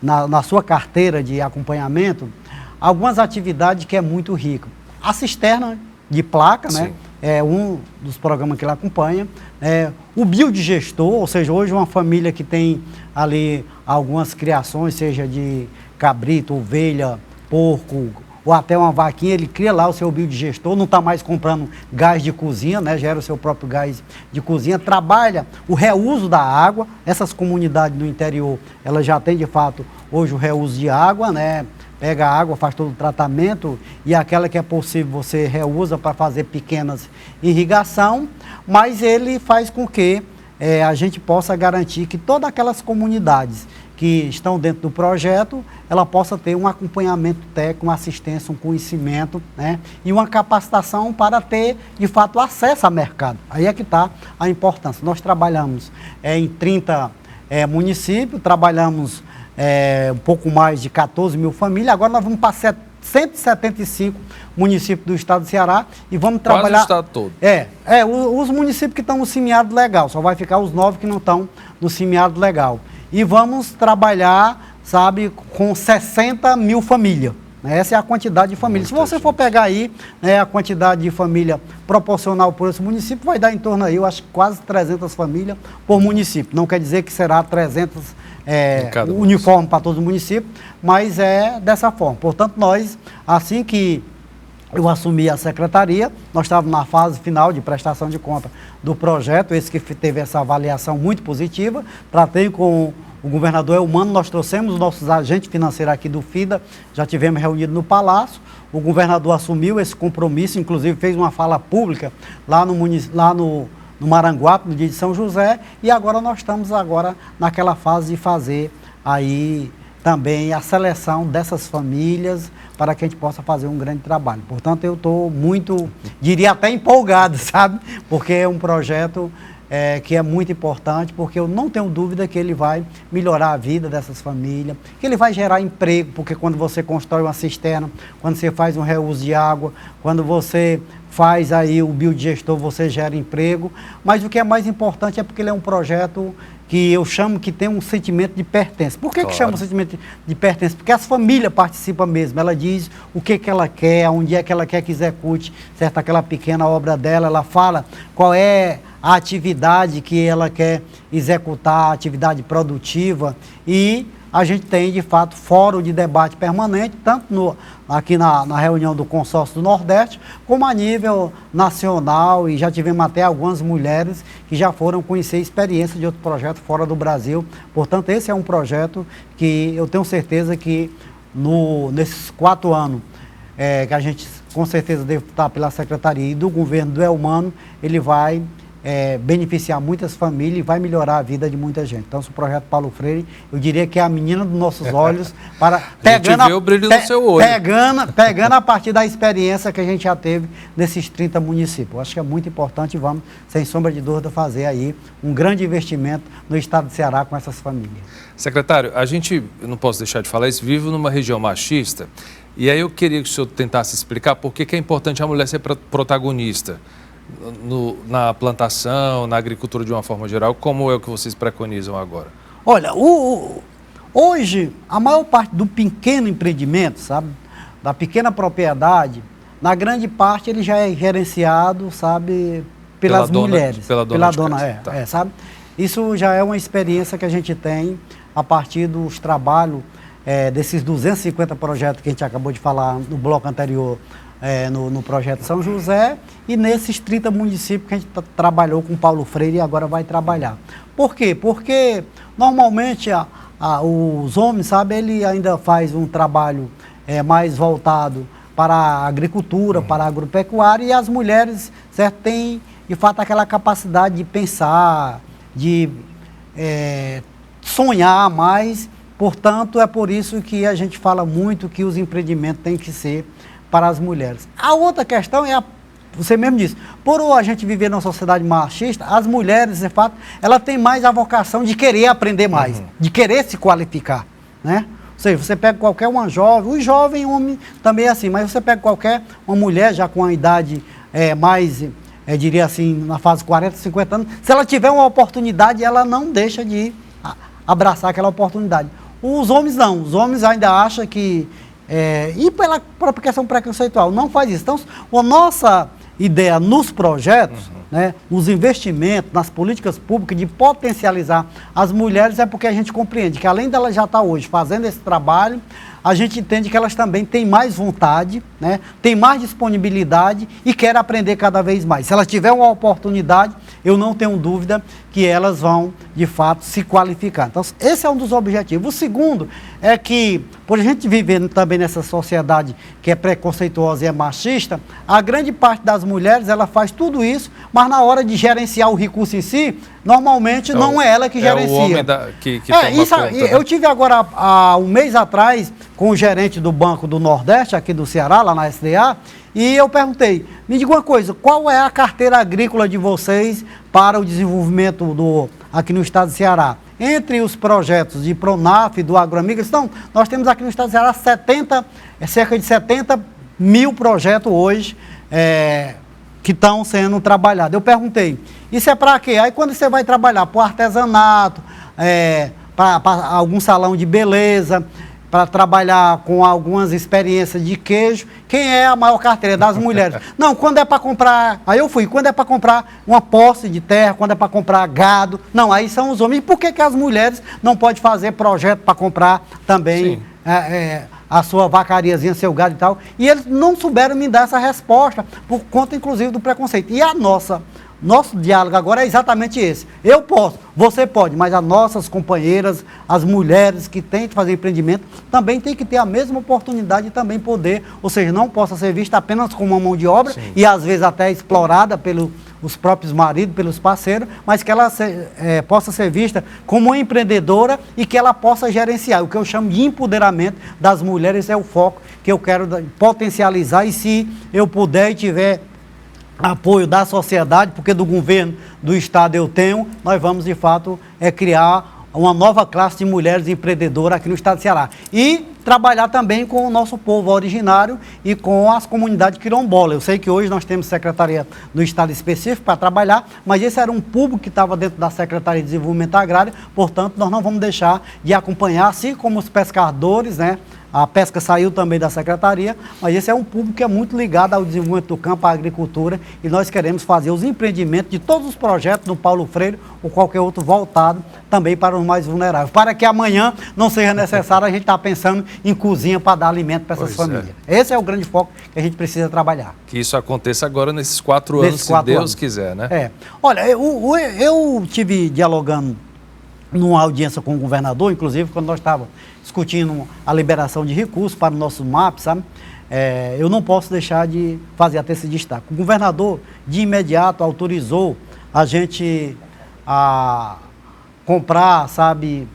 na sua carteira de acompanhamento, algumas atividades que é muito rico. A cisterna de placa, né? É um dos programas que ele acompanha. O biodigestor, ou seja, hoje uma família que tem ali algumas criações, seja de cabrito, ovelha, porco, ou até uma vaquinha, ele cria lá o seu biodigestor, não está mais comprando gás de cozinha, né? Gera o seu próprio gás de cozinha, trabalha o reuso da água. Essas comunidades no interior, elas já têm de fato hoje o reuso de água, né? Pega a água, faz todo o tratamento e aquela que é possível você reusa para fazer pequenas irrigação, mas ele faz com que a gente possa garantir que todas aquelas comunidades que estão dentro do projeto, ela possa ter um acompanhamento técnico, uma assistência, um conhecimento, né, e uma capacitação para ter, de fato, acesso ao mercado. Aí é que está a importância. Nós trabalhamos em 30 municípios, trabalhamos um pouco mais de 14 mil famílias, agora nós vamos para 175 municípios do estado do Ceará e vamos trabalhar... Quase o estado todo. Os municípios que estão no semiárido legal, só vai ficar os 9 que não estão no semiárido legal. E vamos trabalhar, sabe, com 60 mil famílias. Essa é a quantidade de famílias. Se você for pegar aí, né, a quantidade de família proporcional por esse município, vai dar em torno aí, eu acho, quase 300 famílias por município. Não quer dizer que será 300 uniforme para todos os municípios, mas é dessa forma. Portanto, nós, assim que eu assumi a secretaria, nós estávamos na fase final de prestação de conta do projeto, esse que teve essa avaliação muito positiva. Tratei com o governador Elmano, nós trouxemos os nossos agentes financeiros aqui do FIDA, já tivemos reunido no Palácio, o governador assumiu esse compromisso, inclusive fez uma fala pública lá no Maranguape, no dia de São José, e agora nós estamos naquela fase de fazer aí também a seleção dessas famílias para que a gente possa fazer um grande trabalho. Portanto, eu estou muito, diria até empolgado, sabe? Porque é um projeto que é muito importante, porque eu não tenho dúvida que ele vai melhorar a vida dessas famílias, que ele vai gerar emprego, porque quando você constrói uma cisterna, quando você faz um reuso de água, quando você faz aí o biodigestor, você gera emprego, mas o que é mais importante é porque ele é um projeto que eu chamo que tem um sentimento de pertença. Por que chama o sentimento de pertença? Porque as famílias participam mesmo, ela diz o que ela quer, onde é que ela quer que execute, certo? Aquela pequena obra dela, ela fala qual é a atividade que ela quer executar, a atividade produtiva, e a gente tem, de fato, fórum de debate permanente, tanto aqui na reunião do Consórcio do Nordeste, como a nível nacional, e já tivemos até algumas mulheres que já foram conhecer a experiência de outro projeto fora do Brasil. Portanto, esse é um projeto que eu tenho certeza que nesses 4 anos, que a gente com certeza deve estar pela Secretaria e do governo do Elmano, ele vai beneficiar muitas famílias e vai melhorar a vida de muita gente. Então, esse projeto Paulo Freire, eu diria que é a menina dos nossos olhos, para pegando, a gente vê o brilho no seu olho. Pegando a partir da experiência que a gente já teve nesses 30 municípios. Eu acho que é muito importante e vamos, sem sombra de dúvida, fazer aí um grande investimento no estado do Ceará com essas famílias. Secretário, a gente, eu não posso deixar de falar isso, vive numa região machista, e aí eu queria que o senhor tentasse explicar por que é importante a mulher ser protagonista na plantação, na agricultura de uma forma geral, como é o que vocês preconizam agora? Olha, hoje, a maior parte do pequeno empreendimento, sabe, da pequena propriedade, na grande parte ele já é gerenciado, sabe, pelas mulheres. Pela dona, tá. Sabe? Isso já é uma experiência que a gente tem a partir dos trabalhos desses 250 projetos que a gente acabou de falar no bloco anterior, no projeto São José, e nesses 30 municípios que a gente trabalhou com Paulo Freire e agora vai trabalhar. Por quê? Porque normalmente os homens, sabe, ele ainda faz um trabalho mais voltado para a agricultura, para a agropecuária, e as mulheres, certo, têm de fato aquela capacidade de pensar, de sonhar mais. Portanto, é por isso que a gente fala muito que os empreendimentos têm que ser para as mulheres. A outra questão você mesmo disse, por a gente viver numa sociedade machista, as mulheres, de fato, ela tem mais a vocação de querer aprender mais, de querer se qualificar, né? Ou seja, você pega qualquer uma jovem, o jovem homem também é assim, mas você pega uma mulher já com a idade mais, diria assim, na fase 40, 50 anos, se ela tiver uma oportunidade, ela não deixa de abraçar aquela oportunidade. Os homens não, os homens ainda acham que e pela própria questão preconceitual, não faz isso. Então, a nossa ideia nos projetos, né, nos investimentos, nas políticas públicas, de potencializar as mulheres, é porque a gente compreende que, além delas já estar hoje fazendo esse trabalho, a gente entende que elas também têm mais vontade, né, têm mais disponibilidade e querem aprender cada vez mais. Se elas tiverem uma oportunidade, eu não tenho dúvida que elas vão, de fato, se qualificar. Então, esse é um dos objetivos. O segundo é que, por a gente viver também nessa sociedade que é preconceituosa e é machista, a grande parte das mulheres, ela faz tudo isso, mas na hora de gerenciar o recurso em si, normalmente não é ela que gerencia. O homem que toma isso, conta, né? Eu tive agora, há um mês atrás, com o gerente do Banco do Nordeste, aqui do Ceará, lá na SDA, e eu perguntei, me diga uma coisa, qual é a carteira agrícola de vocês para o desenvolvimento aqui no estado do Ceará? Entre os projetos de Pronaf, do Agroamigas, então, nós temos aqui no estado do Ceará cerca de 70 mil projetos hoje que estão sendo trabalhados. Eu perguntei, isso é para quê? Aí quando você vai trabalhar para o artesanato, para algum salão de beleza, para trabalhar com algumas experiências de queijo, quem é a maior carteira? Das mulheres. Não, quando é para comprar, aí eu fui, quando é para comprar uma posse de terra, quando é para comprar gado, não, aí são os homens. E por que as mulheres não podem fazer projeto para comprar também a sua vacariazinha, seu gado e tal? E eles não souberam me dar essa resposta, por conta, inclusive, do preconceito. E nosso diálogo agora é exatamente esse. Eu posso, você pode, mas as nossas companheiras, as mulheres que têm que fazer empreendimento, também têm que ter a mesma oportunidade de também poder, ou seja, não possa ser vista apenas como uma mão de obra, sim, e às vezes até explorada pelos próprios maridos, pelos parceiros, mas que ela possa ser vista como uma empreendedora e que ela possa gerenciar. O que eu chamo de empoderamento das mulheres é o foco que eu quero potencializar, e se eu puder e tiver apoio da sociedade, porque do governo do estado eu tenho, nós vamos de fato criar uma nova classe de mulheres empreendedoras aqui no estado de Ceará. E trabalhar também com o nosso povo originário e com as comunidades quilombolas. Eu sei que hoje nós temos secretaria no estado específico para trabalhar, mas esse era um público que estava dentro da Secretaria de Desenvolvimento Agrário, portanto nós não vamos deixar de acompanhar, assim como os pescadores, né? A pesca saiu também da secretaria, mas esse é um público que é muito ligado ao desenvolvimento do campo, à agricultura, e nós queremos fazer os empreendimentos de todos os projetos do Paulo Freire ou qualquer outro voltado também para os mais vulneráveis, para que amanhã não seja necessário a gente estar pensando em cozinha para dar alimento para essas famílias. Esse é o grande foco que a gente precisa trabalhar. Que isso aconteça agora nesses 4 anos, se Deus quiser, né? Olha, eu tive dialogando numa audiência com o governador, inclusive quando nós estávamos discutindo a liberação de recursos para o nosso MAP, sabe? Eu não posso deixar de fazer até esse destaque. O governador, de imediato, autorizou a gente comprar, sabe,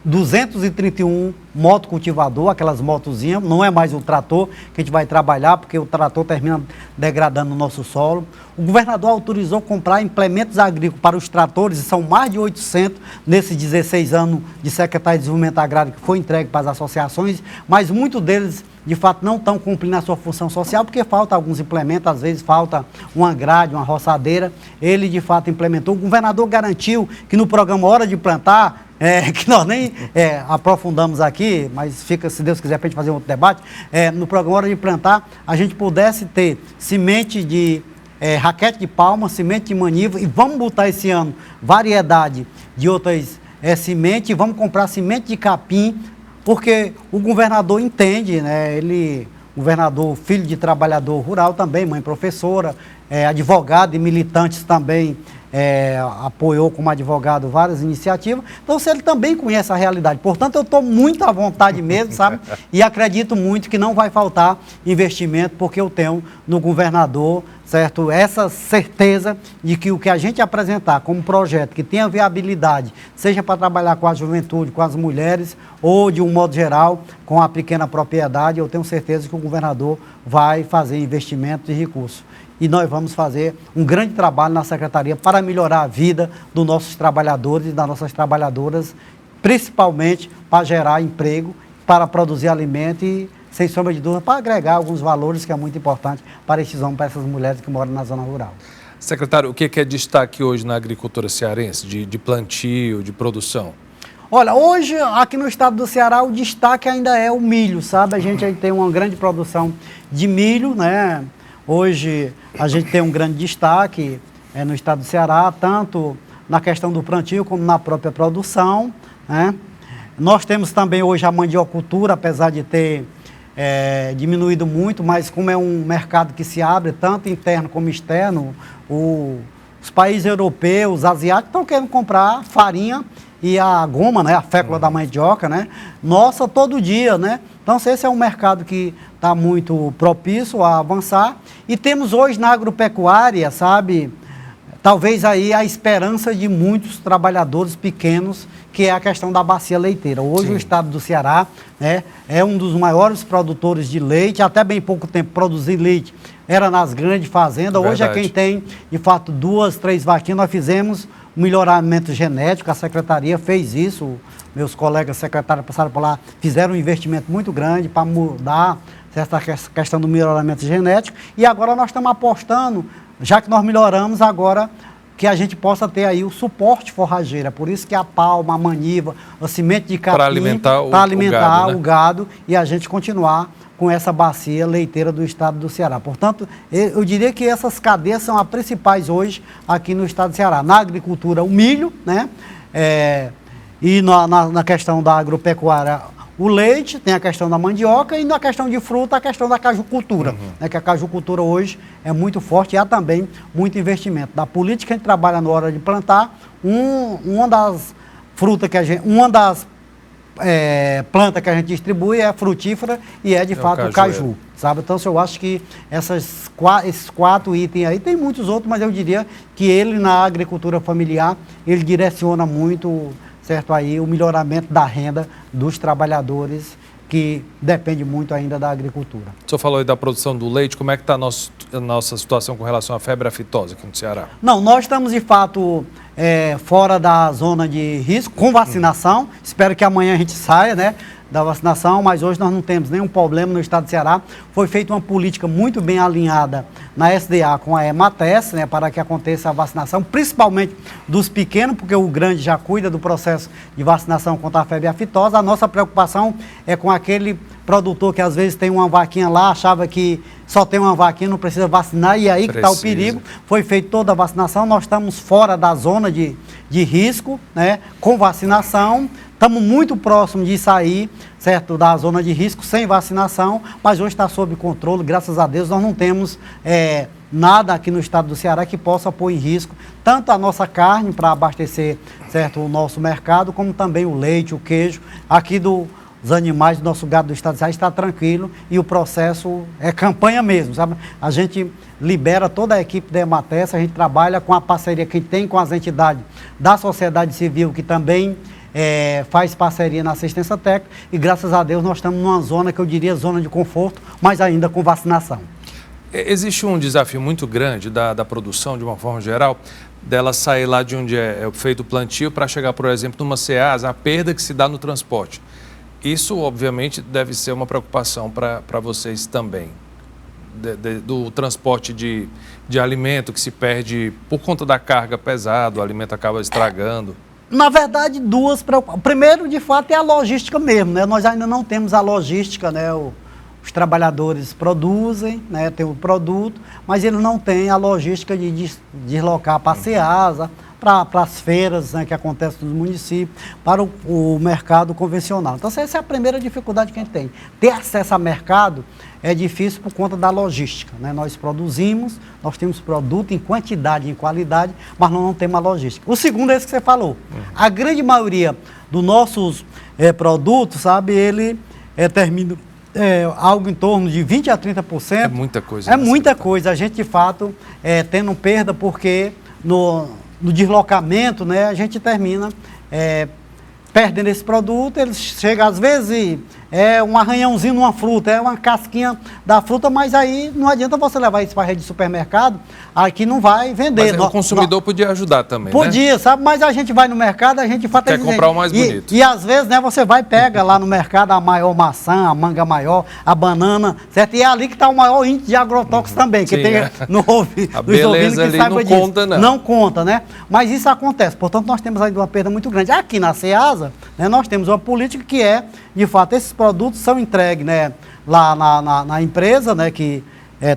231 motocultivador, aquelas motozinhas, não é mais o trator que a gente vai trabalhar, porque o trator termina degradando o nosso solo. O governador autorizou comprar implementos agrícolas para os tratores, e são mais de 800 nesses 16 anos de Secretaria de Desenvolvimento Agrário que foi entregue para as associações, mas muitos deles, de fato, não estão cumprindo a sua função social, porque falta alguns implementos, às vezes falta uma grade, uma roçadeira. Ele, de fato, implementou. O governador garantiu que no programa Hora de Plantar, que nós nem aprofundamos aqui, mas fica, se Deus quiser, para a gente fazer um outro debate, no programa Hora de Plantar, a gente pudesse ter semente de raquete de palma, semente de maniva, e vamos botar esse ano variedade de outras sementes, e vamos comprar semente de capim, porque o governador entende, né? Governador, filho de trabalhador rural também, mãe professora, advogado e militantes também, apoiou como advogado várias iniciativas. Então, ele também conhece a realidade. Portanto, eu estou muito à vontade mesmo, sabe? E acredito muito que não vai faltar investimento, porque eu tenho no governador, certo, essa certeza de que o que a gente apresentar como projeto que tenha viabilidade, seja para trabalhar com a juventude, com as mulheres, ou de um modo geral, com a pequena propriedade, eu tenho certeza que o governador vai fazer investimento de recursos. E nós vamos fazer um grande trabalho na Secretaria para melhorar a vida dos nossos trabalhadores e das nossas trabalhadoras, principalmente para gerar emprego, para produzir alimento e, sem sombra de dúvida, para agregar alguns valores que é muito importante para esses homens, para essas mulheres que moram na zona rural. Secretário, o que é destaque hoje na agricultura cearense, de plantio, de produção? Olha, hoje aqui no estado do Ceará o destaque ainda é o milho, sabe? A gente tem uma grande produção de milho, né? Hoje a gente tem um grande destaque no estado do Ceará, tanto na questão do plantio como na própria produção, né? Nós temos também hoje a mandiocultura, apesar de ter diminuído muito, mas como é um mercado que se abre, tanto interno como externo, os países europeus, asiáticos, estão querendo comprar farinha e a goma, né, a fécula da mandioca, né, nossa, todo dia, né? Então, esse é um mercado que está muito propício a avançar. E temos hoje na agropecuária, sabe, talvez aí a esperança de muitos trabalhadores pequenos, que é a questão da bacia leiteira. Hoje, sim, o estado do Ceará, né, é um dos maiores produtores de leite. Até bem pouco tempo produzir leite era nas grandes fazendas. Verdade. Hoje é quem tem, de fato, 2, 3 vaquinhas. Nós fizemos um melhoramento genético, a secretaria fez isso. Meus colegas secretários passaram por lá, fizeram um investimento muito grande para mudar essa questão do melhoramento genético. E agora nós estamos apostando, já que nós melhoramos, agora que a gente possa ter aí o suporte forrageiro. Por isso que a palma, a maniva, a semente de capim, para alimentar o gado, e a gente continuar com essa bacia leiteira do estado do Ceará. Portanto, eu diria que essas cadeias são as principais hoje aqui no estado do Ceará. Na agricultura, o milho, né? E na questão da agropecuária, o leite, tem a questão da mandioca, e na questão de fruta, a questão da cajucultura, né, que a cajucultura hoje é muito forte e há também muito investimento. Da política que a gente trabalha na hora de plantar, uma das frutas que uma das plantas que a gente distribui é frutífera e de fato o caju, sabe? Então, eu acho que esses 4 itens aí, tem muitos outros, mas eu diria que ele na agricultura familiar, ele direciona muito, certo, aí o melhoramento da renda dos trabalhadores, que depende muito ainda da agricultura. O senhor falou aí da produção do leite, como é que está a nossa situação com relação à febre aftosa aqui no Ceará? Não, nós estamos de fato fora da zona de risco, com vacinação. Espero que amanhã a gente saia, né, da vacinação, mas hoje nós não temos nenhum problema no estado do Ceará. Foi feita uma política muito bem alinhada na SDA com a EMATES, né, para que aconteça a vacinação, principalmente dos pequenos, porque o grande já cuida do processo de vacinação contra a febre aftosa. A nossa preocupação é com aquele produtor que às vezes tem uma vaquinha lá, achava que só tem uma vaquinha, não precisa vacinar, e aí que está o perigo. Foi feita toda a vacinação, nós estamos fora da zona de risco, né, com vacinação. Estamos muito próximos de sair, certo, da zona de risco sem vacinação, mas hoje está sob controle, graças a Deus. Nós não temos nada aqui no estado do Ceará que possa pôr em risco tanto a nossa carne para abastecer, certo, o nosso mercado, como também o leite, o queijo. Aqui os animais do nosso gado do estado de Ceará está tranquilo e o processo é campanha mesmo, sabe? A gente libera toda a equipe da Emates, a gente trabalha com a parceria que tem com as entidades da sociedade civil, que também faz parceria na assistência técnica, e graças a Deus nós estamos numa zona que eu diria zona de conforto, mas ainda com vacinação. Existe um desafio muito grande da produção, de uma forma geral, dela sair lá de onde é feito o plantio para chegar, por exemplo, numa Ceasa, a perda que se dá no transporte. Isso, obviamente, deve ser uma preocupação para vocês também, do transporte de alimento que se perde por conta da carga pesada, o alimento acaba estragando. Na verdade, duas preocupações. Primeiro, de fato, é a logística mesmo, né? Nós ainda não temos a logística, né? Os trabalhadores produzem, né? Tem o produto, mas eles não têm a logística de deslocar para a Ceasa, para as feiras, né, que acontecem nos municípios, para o mercado convencional. Então, essa é a primeira dificuldade que a gente tem. Ter acesso a mercado é difícil por conta da logística, né? Nós produzimos, nós temos produto em quantidade e em qualidade, mas nós não temos a logística. O segundo é esse que você falou. A grande maioria dos nossos produtos, sabe, ele termina algo em torno de 20% a 30%. É muita coisa. É muita coisa. A gente, de fato, tendo perda porque no deslocamento, né, a gente termina perdendo esse produto. Ele chega, às vezes, um arranhãozinho numa fruta, uma casquinha da fruta, mas aí não adianta você levar isso para a rede de supermercado, aqui não vai vender. Mas o consumidor podia ajudar também, podia, né? Sabe? Mas a gente vai no mercado, a gente fala... Quer comprar o mais bonito. E às vezes, né, você vai e pega lá no mercado a maior maçã, a manga maior, a banana, certo? E é ali que está o maior índice de agrotóxicos também, que sim, tem no a beleza ali não disso. Conta, não. Não conta, né? Mas isso acontece. Portanto, nós temos ainda uma perda muito grande. Aqui na Ceasa, né, nós temos uma política que de fato, esses produtos são entregues, né, lá na empresa, né, que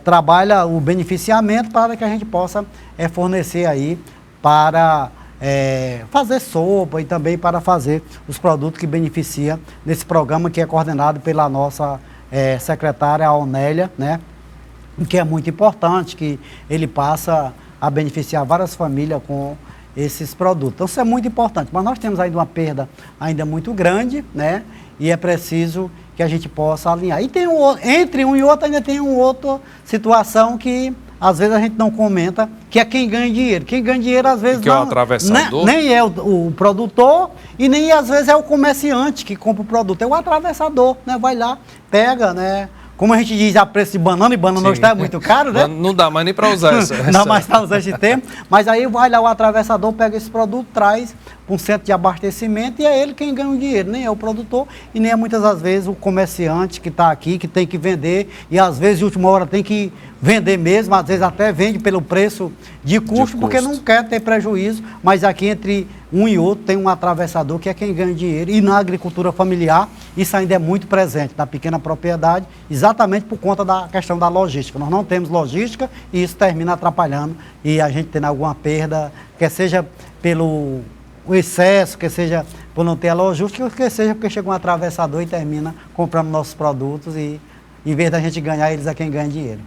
trabalha o beneficiamento para que a gente possa fornecer aí para fazer sopa e também para fazer os produtos que beneficiam nesse programa que é coordenado pela nossa secretária, a Onélia, né, que é muito importante, que ele passa a beneficiar várias famílias com esses produtos. Então, isso é muito importante, mas nós temos ainda uma perda ainda muito grande, né? E é preciso que a gente possa alinhar. E tem entre um e outro ainda tem uma outra situação que às vezes a gente não comenta, que é quem ganha dinheiro. Quem ganha dinheiro às vezes que é o atravessador? Nem é o produtor e nem às vezes é o comerciante que compra o produto, é o atravessador, né? Vai lá, pega, né? Como a gente diz, a preço de banana, e banana hoje está muito caro, né? Não dá mais nem para usar essa. Não dá mais para usar esse tempo. Mas aí vai lá o atravessador, pega esse produto, traz para um centro de abastecimento e é ele quem ganha o dinheiro. Nem é o produtor e nem é muitas das vezes o comerciante que está aqui, que tem que vender e às vezes de última hora tem que vender mesmo, às vezes até vende pelo preço de custo, porque não quer ter prejuízo, mas aqui entre um e outro tem um atravessador que é quem ganha dinheiro. E na agricultura familiar, isso ainda é muito presente, na pequena propriedade, exatamente por conta da questão da logística. Nós não temos logística e isso termina atrapalhando e a gente tendo alguma perda, quer seja pelo excesso, quer seja por não ter a logística, quer seja porque chega um atravessador e termina comprando nossos produtos e em vez da gente ganhar, eles é quem ganha dinheiro.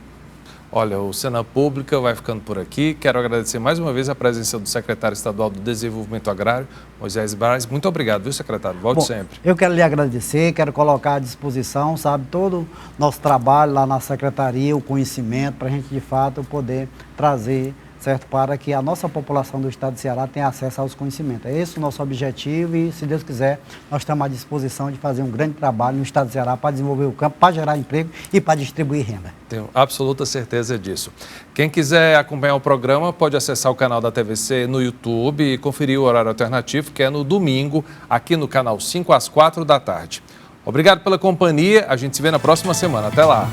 Olha, o Cena Pública vai ficando por aqui. Quero agradecer mais uma vez a presença do secretário estadual do Desenvolvimento Agrário, Moisés Braz. Muito obrigado, viu, secretário? Volte sempre. Eu quero lhe agradecer, quero colocar à disposição, sabe, todo o nosso trabalho lá na secretaria, o conhecimento, para a gente, de fato, poder trazer, certo, para que a nossa população do estado de Ceará tenha acesso aos conhecimentos. É esse o nosso objetivo e, se Deus quiser, nós estamos à disposição de fazer um grande trabalho no estado de Ceará para desenvolver o campo, para gerar emprego e para distribuir renda. Tenho absoluta certeza disso. Quem quiser acompanhar o programa pode acessar o canal da TVC no YouTube e conferir o horário alternativo, que é no domingo, aqui no canal 5 às 4 da tarde. Obrigado pela companhia, a gente se vê na próxima semana. Até lá!